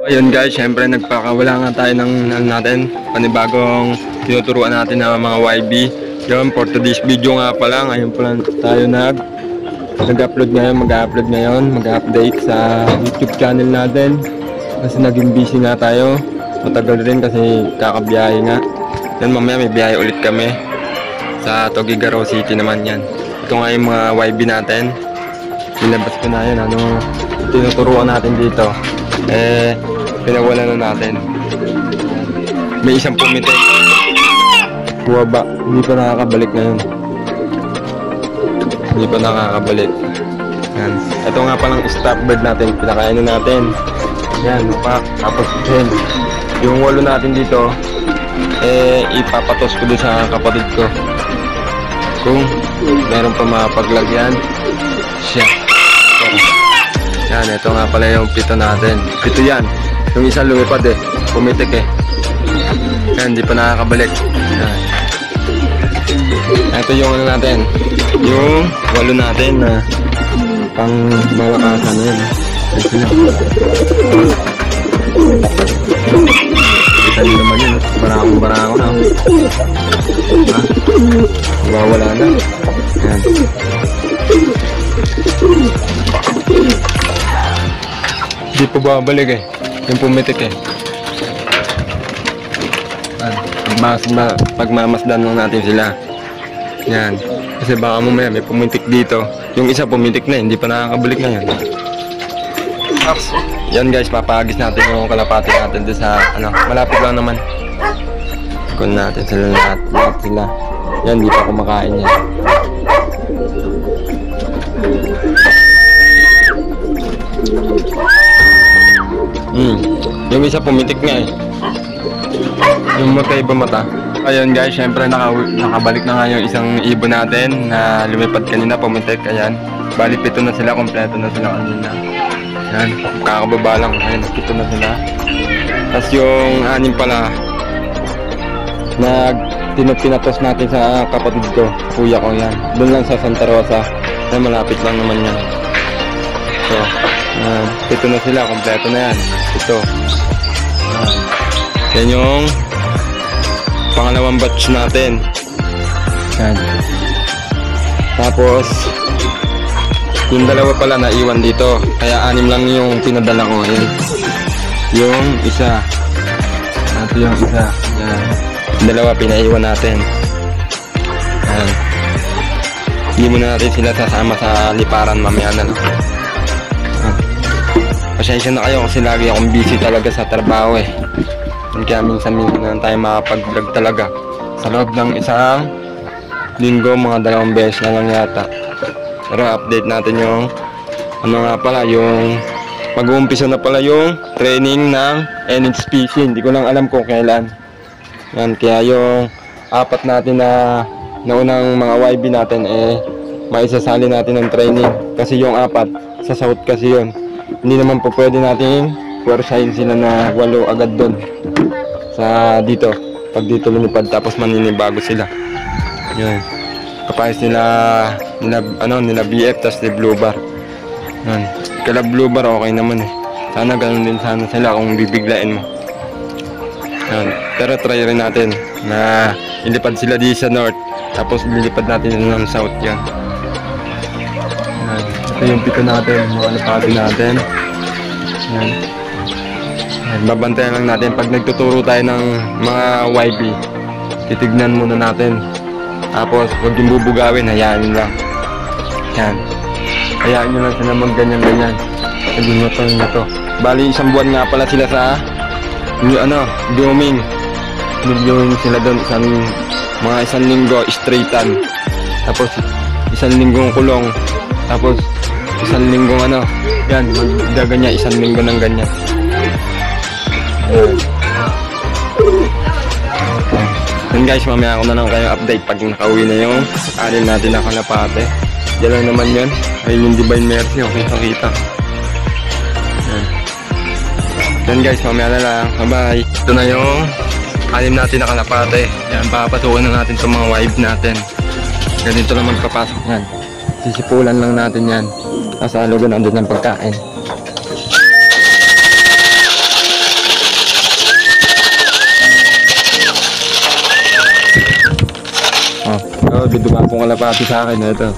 Ayun guys, syempre nagpakawala nga tayo ng natin, panibagong tinuturuan natin ng mga YB. Yun, for today's video nga pala, ngayon pala tayo nag-upload ngayon, mag-update sa YouTube channel natin. Kasi naging busy nga tayo, matagal rin kasi kakabiyahe nga. Yan, mamaya may biyahe ulit kami sa Tuguegarao City naman yan. Ito nga yung mga YB natin, nilabas ko na yun, tinuturuan natin dito. Pinawala na natin. May isang pumitik. Buwaba. Hindi pa nakakabalik ngayon. Hindi pa nakakabalik. Yan. Ito nga palang stop bird natin. Pinakain na natin. Yan. Tapos yun. Yung walo natin dito, ipapatos ko doon sa kapatid ko. Kung meron pa mapaglagyan siya. Yan. Ito nga pala yung pito natin. Pito yan. Yung isa lumipad pumitik Yan, hindi pa nakakabalik. Yan. Ito yung natin, yung walo natin na pang malakasan na yan. Kita nyo naman yun, barako na. Wala na. Yan. Hindi pa babalik yung pumitik Pagmamasdan lang natin sila. Yan. Kasi baka mamaya may pumitik dito. Yung isa pumitik na, hindi pa nakakabalik na yan. Yan guys, papagis natin yung kalapati natin doon sa malapit lang naman. Kung natin sila lahat sila. Yan, hindi pa kumakain yan. Yung isa pumitik nga yung magkaiba mata. Ayun guys, syempre nakabalik na nga yung isang ibon natin na lumipad kanina, pumitik. Ayan, bali pito na sila, kompleto na sila kanina. Ayan, kakababa lang. Ayan, pito na sila. Tapos yung anim pala pinatos natin sa kapatid ko, kuya ko. Yan, doon lang sa Santa Rosa. Ayan, malapit lang naman yan. So, pito na sila, kompleto na yan. Pito. Yan yung pangalawang batch natin. Yan. Tapos yung dalawa pala naiwan dito, kaya anim lang yung pinadala ko. Yan. Yung isa. Ito yung isa. Yan. Yung dalawa pinaiwan natin. Yan. Hindi muna natin sila sasama sa liparan mamaya na lang. Pasensya na kayo kasi lagi akong busy talaga sa trabaho Kaya minsan na tayo makapag-vlog talaga. Sa loob ng isang linggo, mga 2 beses na lang yata. Pero update natin yung yung mag-uumpisa na pala yung training ng NHPC. Hindi ko lang alam kung kailan. Yan, kaya yung 4 natin na naunang mga YB natin maisasali natin ng training. Kasi yung 4 sa South kasi yun. Hindi naman po pwede natin puwersahin sila na 8 agad doon sa dito. Pag dito lumipad tapos maninibago sila. Yun. Kapayos nila BF tas ni Blue Bar. Yun. Kala Blue Bar okay naman Sana ganun din sana sila kung bibiglain mo. Yun. Pero try rin natin na ilipad sila di sa North. Tapos lilipad natin ng South yan. Ito yung pito natin, mga alapati natin. Yan. Babantayan lang natin pag nagtuturo tayo ng mga YB. Titignan muna natin. Tapos huwag yung bubugawin, hayaan nyo lang. Yan. Hayaan nyo lang sila mag-ganyan-ganyan. Sabihin mo to. Bali isang buwan nga pala sila sa blooming. Blooming sila doon. Mga isang linggo straightan. Tapos isang linggong kulong. Tapos isang linggong yan, magdaganya isang linggo ng ganyan. Yan guys, mamaya ako na lang kayo update pag nakauwi na yung alin natin na kalapate. Diyan lang naman yun. Ayun yung Divine Mercy, okay, kita. Yan guys, mamaya na lang. Bye bye. Ito na yung anim natin na kalapate. Yan, papasukan na natin itong mga wife natin. Ganito lang magpapasok yan. Sisipulan lang natin yan. Nasa alugan, andun ng pagkain. dumapong kalapati sa akin. Ito.